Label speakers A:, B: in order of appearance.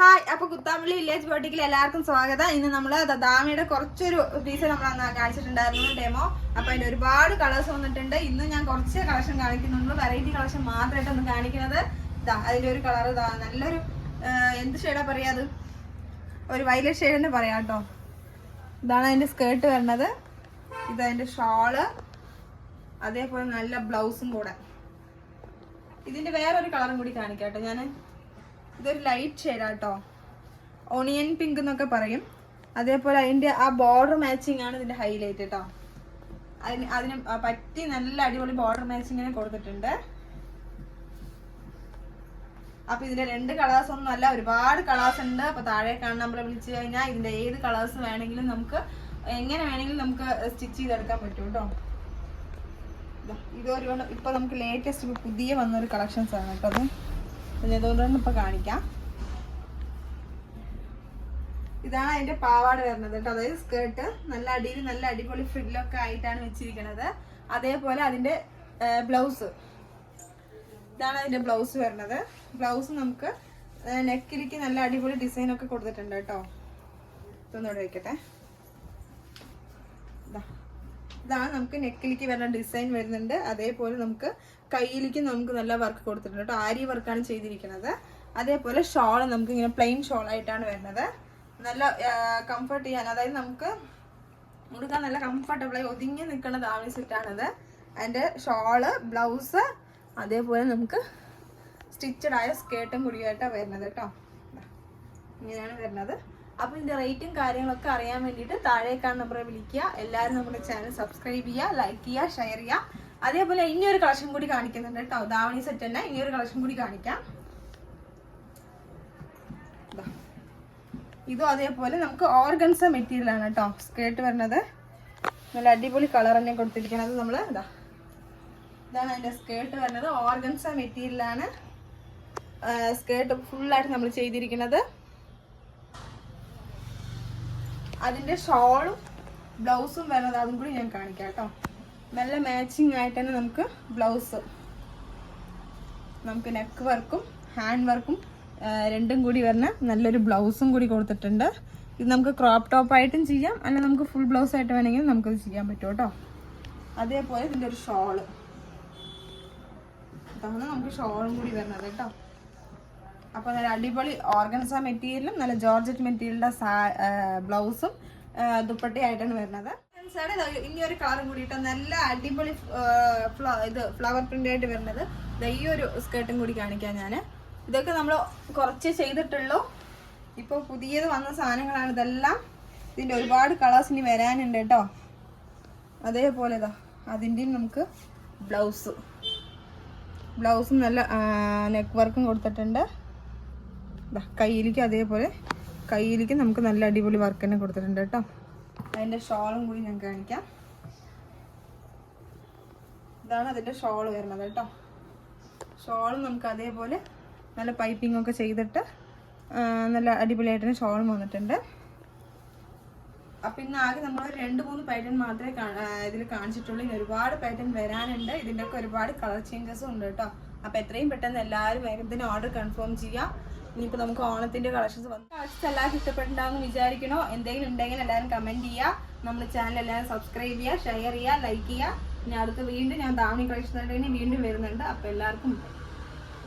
A: Hi, അപ്പോൾ Kuthampully village ബോട്ടിക്കിൽ എല്ലാവർക്കും സ്വാഗതം. ഇന്ന് നമ്മൾ ദാമിയുടെ കുറച്ചൊരു പീസ് നമ്മൾ കാണിച്ചിട്ടുണ്ടായിരുന്നു ഡെമോ. അപ്പോൾ അതിൻ്റെ ഒരുപാട് കളേഴ്സ് വന്നിട്ടുണ്ട്. ഇന്ന് ഞാൻ കുറച്ച് കളക്ഷൻ കാണിക്കുന്നുള്ളൂ, വെറൈറ്റി കളക്ഷൻ മാത്രമായിട്ട് ഒന്ന് കാണിക്കുന്നത്. അതിൻ്റെ ഒരു കളർ നല്ലൊരു എന്ത് ഷെയ്ഡാണ് പറയുക, അത് ഒരു വയലറ്റ് ഷെയ്ഡ് തന്നെ പറയാം കേട്ടോ. ഇതാണ് അതിൻ്റെ സ്കേർട്ട് വരുന്നത്, ഇതതിൻ്റെ ഷോള്, അതേപോലെ നല്ല ബ്ലൗസും കൂടെ. ഇതിൻ്റെ വേറൊരു കളറും കൂടി കാണിക്കാം കേട്ടോ ഞാൻ. ഇതൊരു ലൈറ്റ് ഷെയ്ഡാട്ടോ, ഓണിയൻ പിങ്ക് എന്നൊക്കെ പറയും. അതേപോലെ അതിൻ്റെ ആ ബോർഡർ മാച്ചിങ് ആണ് ഇതിൻ്റെ ഹൈലൈറ്റ് കേട്ടോ. അതിന് പറ്റി നല്ല അടിപൊളി ബോർഡർ മാച്ചിങ്ങിനെ കൊടുത്തിട്ടുണ്ട്. അപ്പൊ ഇതിന്റെ 2 കളേഴ്സ് ഒന്നും അല്ല, ഒരുപാട് കളേഴ്സ് ഉണ്ട്. അപ്പൊ താഴെ കാണുന്ന നമ്പർ വിളിച്ചു കഴിഞ്ഞാൽ ഇതിന്റെ ഏത് കളേഴ്സ് വേണമെങ്കിലും നമുക്ക് എങ്ങനെ വേണമെങ്കിലും നമുക്ക് സ്റ്റിച്ച് ചെയ്തെടുക്കാൻ പറ്റും കേട്ടോ. ഇതൊരു ഇപ്പൊ നമുക്ക് ലേറ്റസ്റ്റ് പുതിയ വന്നൊരു കളക്ഷൻസ് ആണ് കേട്ടോ. അത് അതുകൊണ്ടാണ് ഇപ്പൊ കാണിക്കാം. ഇതാണ് അതിന്റെ പാവാട വരുന്നത് കേട്ടോ. അതായത് സ്കേർട്ട് നല്ല അടിയിൽ നല്ല അടിപൊളി ഫ്രില്ലൊക്കെ ആയിട്ടാണ് വെച്ചിരിക്കുന്നത്. അതേപോലെ അതിന്റെ ബ്ലൗസ്, ഇതാണ് അതിന്റെ ബ്ലൗസ് വരുന്നത്. ബ്ലൗസ് നമുക്ക് നെക്കിലേക്ക് നല്ല അടിപൊളി ഡിസൈൻ ഒക്കെ കൊടുത്തിട്ടുണ്ട് കേട്ടോ. ഇതൊന്നുകൂടെ വെക്കട്ടെ. ഇതാണ് നമുക്ക് നെക്കിലേക്ക് വരുന്ന ഡിസൈൻ വരുന്നുണ്ട്. അതേപോലെ നമുക്ക് കയ്യിലേക്ക് നമുക്ക് നല്ല വർക്ക് കൊടുത്തിട്ടുണ്ട് കേട്ടോ. ആരി വർക്കാണ് ചെയ്തിരിക്കുന്നത്. അതേപോലെ ഷോള് നമുക്ക് ഇങ്ങനെ പ്ലെയിൻ ഷോൾ ആയിട്ടാണ് വരുന്നത്. നല്ല കംഫർട്ട് ചെയ്യാൻ, അതായത് നമുക്ക് ഉടുക്കാൻ നല്ല കംഫർട്ടബിളായി ഒതുങ്ങി നിൽക്കുന്ന ദാവണി സെറ്റാണിത്. അതിൻ്റെ ഷോള്, ബ്ലൗസ്, അതേപോലെ നമുക്ക് സ്റ്റിച്ചഡ് ആയ സ്കേർട്ടും കൂടിയായിട്ടാണ് വരുന്നത് കേട്ടോ. ഇങ്ങനെയാണ് വരുന്നത്. അപ്പോൾ ഇതിൻ്റെ റേറ്റും കാര്യങ്ങളൊക്കെ അറിയാൻ വേണ്ടിയിട്ട് താഴേക്കാണ് നമ്പറെ വിളിക്കുക. എല്ലാവരും നമ്മുടെ ചാനൽ സബ്സ്ക്രൈബ് ചെയ്യുക, ലൈക്ക് ചെയ്യുക, ഷെയർ ചെയ്യുക. അതേപോലെ ഇനിയൊരു കളക്ഷൻ കൂടി കാണിക്കുന്നുണ്ട് കേട്ടോ. ദാവണി സെറ്റ് തന്നെ ഇനിയൊരു കളക്ഷൻ കൂടി കാണിക്കാം. ഇതും അതേപോലെ നമുക്ക് ഓർഗൻസ മെറ്റീരിയലാണ് കേട്ടോ സ്കേർട്ട് വരുന്നത്. നല്ല അടിപൊളി കളർ തന്നെ കൊടുത്തിരിക്കുന്നത്. നമ്മൾ ഇതാണ് അതിൻ്റെ സ്കേർട്ട് വരുന്നത്. ഓർഗൻസ മെറ്റീരിയലാണ് സ്കേർട്ട് ഫുള്ളായിട്ട് നമ്മൾ ചെയ്തിരിക്കുന്നത്. അതിൻ്റെ ഷോളും ബ്ലൗസും വരുന്നത് അതും കൂടി ഞാൻ കാണിക്കാം കേട്ടോ. നല്ല മാച്ചിങ് ആയിട്ട് തന്നെ നമുക്ക് ബ്ലൗസ്, നമുക്ക് നെക്ക് വർക്കും ഹാൻഡ് വർക്കും രണ്ടും കൂടി വരുന്ന നല്ലൊരു ബ്ലൗസും കൂടി കൊടുത്തിട്ടുണ്ട്. ഇത് നമുക്ക് ക്രോപ്പ് ടോപ്പായിട്ടും ചെയ്യാം, അല്ലെങ്കിൽ നമുക്ക് ഫുൾ ബ്ലൗസ് ആയിട്ട് വേണമെങ്കിൽ നമുക്കത് ചെയ്യാൻ പറ്റും കേട്ടോ. അതേപോലെ ഇതിൻ്റെ ഒരു ഷോള്, അതാണ് നമുക്ക് ഷോളും കൂടി വരുന്നത് കേട്ടോ. അപ്പോൾ നല്ല അടിപൊളി ഓർഗൻസ മെറ്റീരിയലും നല്ല ജോർജറ്റ് മെറ്റീരിയലിൻ്റെ ബ്ലൗസും ദുപ്പട്ടയായിട്ടാണ് വരുന്നത്. ഇനി ഒരു കളറും കൂടിയിട്ട് നല്ല അടിപൊളി ഫ്ലവർ പ്രിന്റ് ആയിട്ട് വരുന്നത്. ഈ ഒരു സ്കേർട്ടും കൂടി കാണിക്കാം ഞാൻ. ഇതൊക്കെ നമ്മൾ കുറച്ച് ചെയ്തിട്ടുള്ളൂ, ഇപ്പോൾ പുതിയത് വന്ന സാധനങ്ങളാണ് ഇതെല്ലാം. ഇതിൻ്റെ ഒരുപാട് കളേഴ്സ് ഇനി വരാനുണ്ട് കേട്ടോ. അതേപോലെ അതിൻ്റെയും നമുക്ക് ബ്ലൗസും നല്ല നെക്ക് വർക്കും കൊടുത്തിട്ടുണ്ട്. കയ്യിലേക്ക് അതേപോലെ കയ്യിലേക്ക് നമുക്ക് നല്ല അടിപൊളി വർക്ക് തന്നെ കൊടുത്തിട്ടുണ്ട് കേട്ടോ. അതിൻ്റെ ഷോളും കൂടി ഞാൻ കാണിക്കാം. ഇതാണ് അതിൻ്റെ ഷോള് വരുന്നത് കേട്ടോ. ഷോളും നമുക്ക് അതേപോലെ നല്ല പൈപ്പിംഗ് ഒക്കെ ചെയ്തിട്ട് നല്ല അടിപൊളിയായിട്ട് തന്നെ ഷോളും വന്നിട്ടുണ്ട്. അപ്പം ഇന്ന് ആകെ നമ്മൾ 2-3 പാറ്റേൺ മാത്രമേ ഇതിൽ കാണിച്ചിട്ടുള്ളൂ. ഇനി ഒരുപാട് പാറ്റേൺ വരാനുണ്ട്. ഇതിൻ്റെ ഒക്കെ ഒരുപാട് കളർ ചേഞ്ചസും ഉണ്ട് കേട്ടോ. അപ്പോൾ എത്രയും പെട്ടെന്ന് എല്ലാവരും വേഗത്തിന് ഓർഡർ കൺഫേം ചെയ്യാം. ഇനിയിപ്പോൾ നമുക്ക് ഓണത്തിൻ്റെ കളക്ഷൻസ് എല്ലാവർക്കും ഇഷ്ടപ്പെട്ടിട്ടുണ്ടാകുമെന്ന് വിചാരിക്കണോ. എന്തെങ്കിലും ഉണ്ടെങ്കിൽ എല്ലാവരും കമൻറ്റ് ചെയ്യുക. നമ്മുടെ ചാനൽ എല്ലാവരും സബ്സ്ക്രൈബ് ചെയ്യുക, ഷെയർ ചെയ്യുക, ലൈക്ക് ചെയ്യുക. ഇനി അടുത്ത് വീണ്ടും ഞാൻ ദാവണി കളക്ഷൻ വീണ്ടും വരുന്നുണ്ട്. അപ്പോൾ എല്ലാവർക്കും